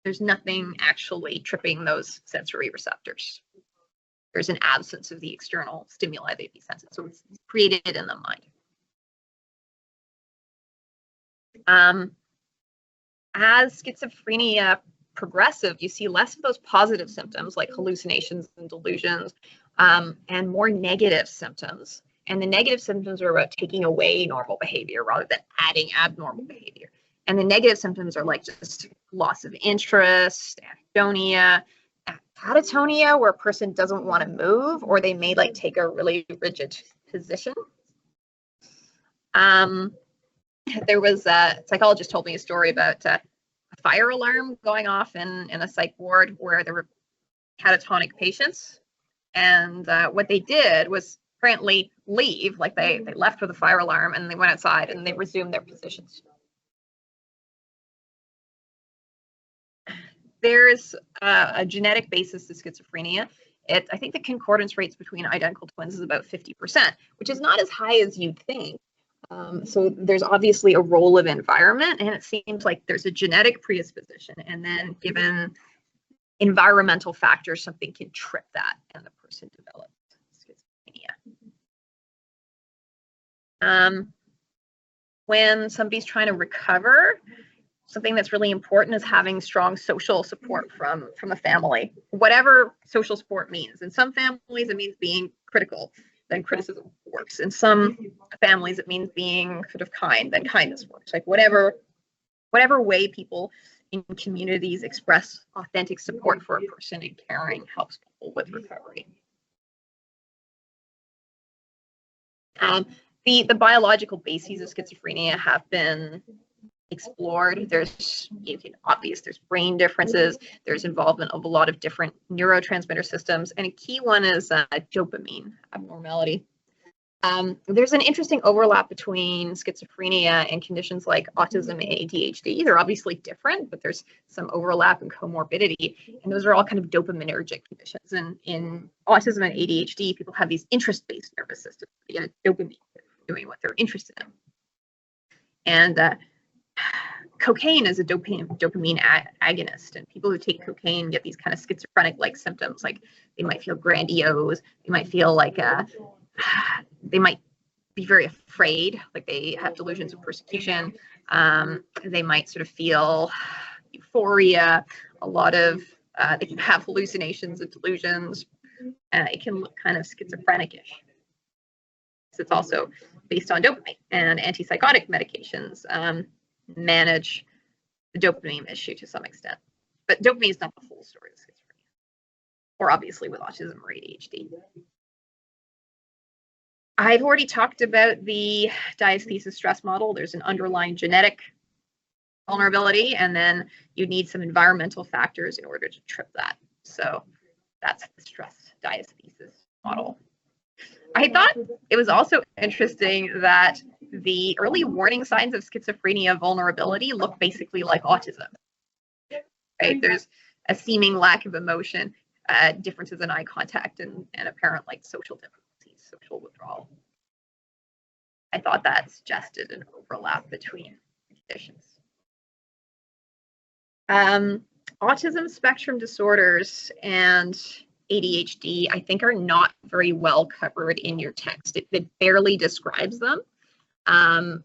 There's nothing actually tripping those sensory receptors. There's an absence of the external stimuli they'd be sensitive. So it's created in the mind. As schizophrenia progressive, you see less of those positive symptoms like hallucinations and delusions, and more negative symptoms. And the negative symptoms are about taking away normal behavior rather than adding abnormal behavior. And the negative symptoms are like just loss of interest, anhedonia, catatonia, where a person doesn't want to move, or they may take a really rigid position. There was a psychologist told me a story about a fire alarm going off in a psych ward where there were catatonic patients, and what they did was apparently leave, they left with a fire alarm and they went outside and they resumed their positions. There's a genetic basis to schizophrenia. I think the concordance rates between identical twins is about 50%, which is not as high as you'd think. So there's obviously a role of environment, and it seems like there's a genetic predisposition, and then given environmental factors, something can trip that and the person develops schizophrenia. When somebody's trying to recover, something that's really important is having strong social support from a family, whatever social support means. In some families, it means being critical, then criticism works. In some families, it means being sort of kind, then kindness works. Whatever way people in communities express authentic support for a person and caring helps people with recovery. The biological bases of schizophrenia have been explored. There's brain differences. There's involvement of a lot of different neurotransmitter systems, and a key one is dopamine abnormality. There's an interesting overlap between schizophrenia and conditions like autism and ADHD. They're obviously different, but there's some overlap and comorbidity, and those are all kind of dopaminergic conditions. And in autism and ADHD, people have these interest-based nervous systems. They get a dopamine doing what they're interested in. And cocaine is a dopamine agonist, and people who take cocaine get these kind of schizophrenic-like symptoms. They might feel grandiose, they might feel they might be very afraid, they have delusions of persecution. They might sort of feel euphoria, a lot of, they can have hallucinations and delusions. It can look kind of schizophrenic-ish. So it's also based on dopamine, and antipsychotic medications manage the dopamine issue to some extent. But dopamine is not the full story of schizophrenia, or obviously with autism or ADHD. I've already talked about the diathesis stress model. There's an underlying genetic vulnerability, and then you need some environmental factors in order to trip that. So that's the stress diathesis model. I thought it was also interesting that the early warning signs of schizophrenia vulnerability look basically like autism. Right? There's a seeming lack of emotion, differences in eye contact, and apparent social difficulties, social withdrawal. I thought that suggested an overlap between conditions. Autism spectrum disorders and ADHD, I think, are not very well covered in your text. It barely describes them. When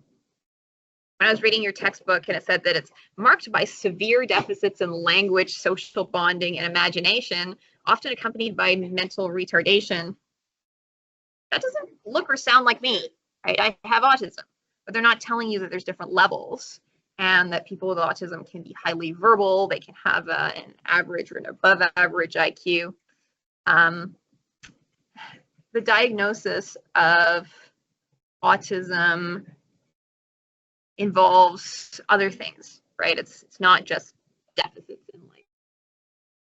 I was reading your textbook, and it said that it's marked by severe deficits in language, social bonding, and imagination, often accompanied by mental retardation. that doesn't look or sound like me, right? I have autism, but they're not telling you that there's different levels and that people with autism can be highly verbal, they can have an average or an above average IQ. The diagnosis of autism involves other things, right? It's not just deficits in like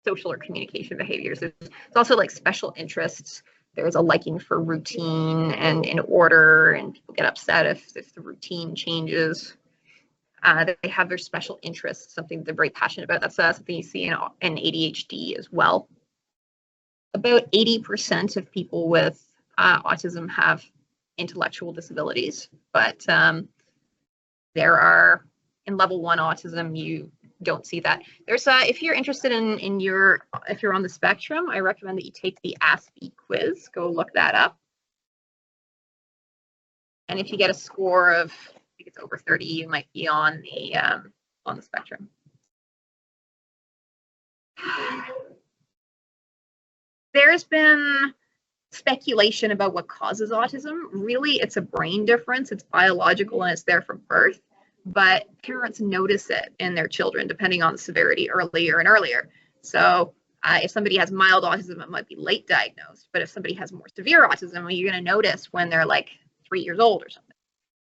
social or communication behaviors. It's also like special interests. There's a liking for routine and in order, and people get upset if the routine changes. They have their special interests, something they're very passionate about. That's something you see in ADHD as well. About 80% of people with autism have intellectual disabilities, but there are, in level 1 autism, you don't see that. There's if you're interested if you're on the spectrum, I recommend that you take the ASPE quiz. Go look that up. And if you get a score of, I think it's over 30, you might be on the spectrum. There's been speculation about what causes autism. Really, it's a brain difference. It's biological and it's there from birth, but parents notice it in their children depending on the severity earlier and earlier. So if somebody has mild autism, it might be late diagnosed, but if somebody has more severe autism, well, you're going to notice when they're like 3 years old or something.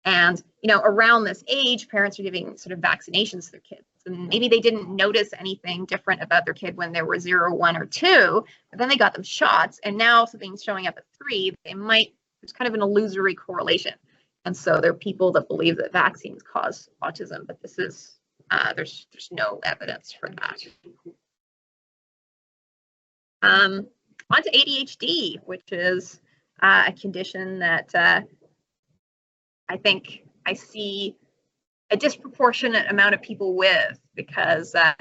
And, around this age, parents are giving sort of vaccinations to their kids. And maybe they didn't notice anything different about their kid when they were 0, 1, or 2, but then they got them shots, and now something's showing up at 3. There's kind of an illusory correlation. And so there are people that believe that vaccines cause autism, but this is, there's no evidence for that. On to ADHD, which is a condition that I think I see a disproportionate amount of people with, because I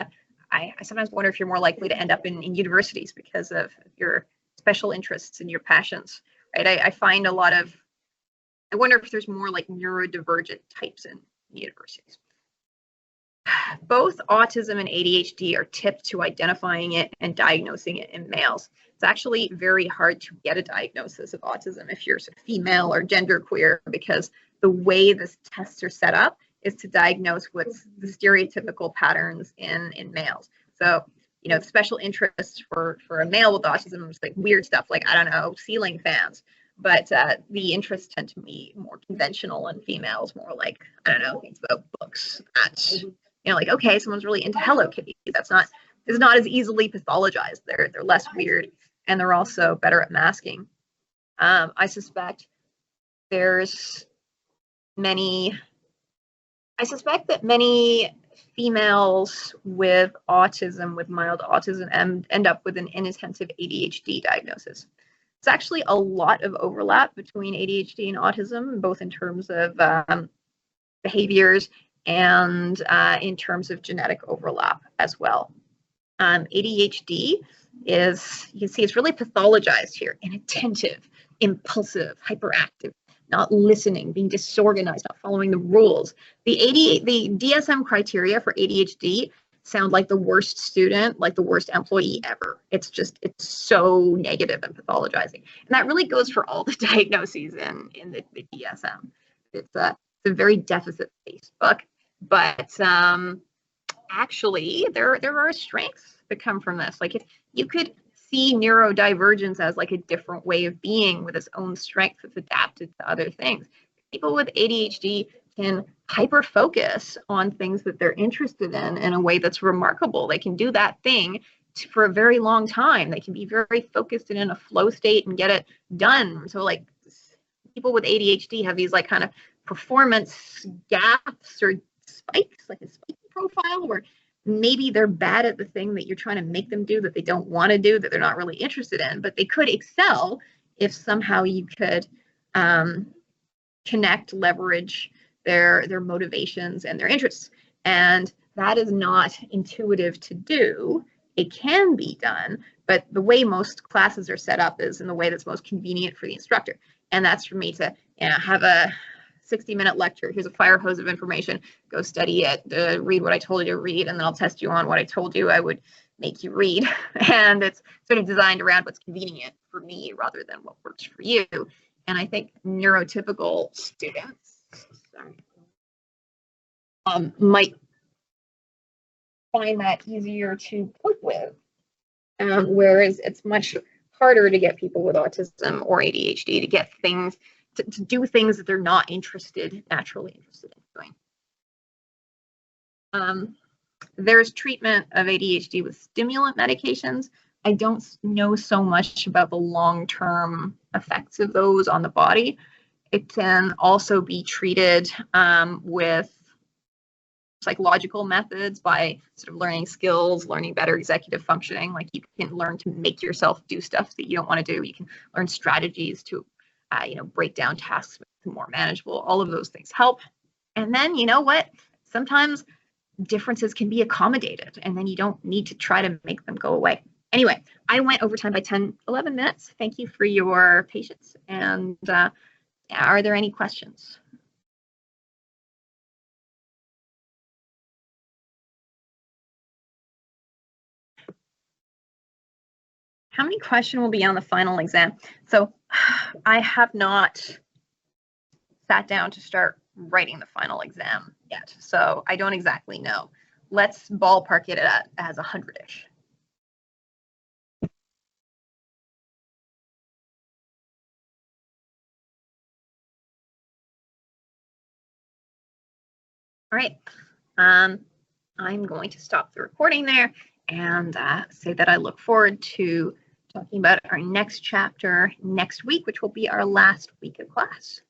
sometimes wonder if you're more likely to end up in universities because of your special interests and your passions, right? I find I wonder if there's more like neurodivergent types in universities. Both autism and ADHD are tipped to identifying it and diagnosing it in males. It's actually very hard to get a diagnosis of autism if you're sort of female or genderqueer, because the way the tests are set up is to diagnose what's the stereotypical patterns in males. So, the special interest for a male with autism is like weird stuff, like, I don't know, ceiling fans. But the interests tend to be more conventional in females, more like, I don't know, things about books. Like, okay, someone's really into Hello Kitty. It's not as easily pathologized. They're less weird, and they're also better at masking. I suspect that many females with autism, with mild autism, end up with an inattentive ADHD diagnosis. It's actually a lot of overlap between ADHD and autism, both in terms of behaviors and in terms of genetic overlap as well. ADHD is, you can see it's really pathologized here: inattentive, impulsive, hyperactive, not listening, being disorganized, not following the rules. The DSM criteria for ADHD sound like the worst student, like the worst employee ever. It's so negative and pathologizing. And that really goes for all the diagnoses in the DSM. It's a very deficit-based book, but actually there are strengths that come from this. Like, if you could see neurodivergence as like a different way of being with its own strength that's adapted to other things. People with ADHD can hyper focus on things that they're interested in a way that's remarkable. They can do that thing for a very long time. They can be very focused and in a flow state and get it done. So like, people with ADHD have these like kind of performance gaps or spikes, like a spiky profile, where maybe they're bad at the thing that you're trying to make them do, that they don't want to do, that they're not really interested in, but they could excel if somehow you could connect, leverage their motivations and their interests. And that is not intuitive to do. It can be done, but the way most classes are set up is in the way that's most convenient for the instructor. And that's for me to have a 60-minute lecture. Here's a fire hose of information. Go study it, read what I told you to read, and then I'll test you on what I told you I would make you read. And it's sort of designed around what's convenient for me rather than what works for you. And I think neurotypical students might find that easier to cope with, whereas it's much harder to get people with autism or ADHD to get things to do things that they're not naturally interested in doing. There's treatment of ADHD with stimulant medications. I don't know so much about the long-term effects of those on the body. It can also be treated with psychological methods by sort of learning skills, learning better executive functioning. Like you can learn to make yourself do stuff that you don't want to do. You can learn strategies to, break down tasks more manageable. All of those things help. And then, you know what? Sometimes differences can be accommodated, and then you don't need to try to make them go away. Anyway, I went over time by 10, 11 minutes. Thank you for your patience. And are there any questions? How many questions will be on the final exam? So I have not sat down to start writing the final exam yet, so I don't exactly know. Let's ballpark it as 100-ish. All right, I'm going to stop the recording there and say that I look forward to talking about our next chapter next week, which will be our last week of class.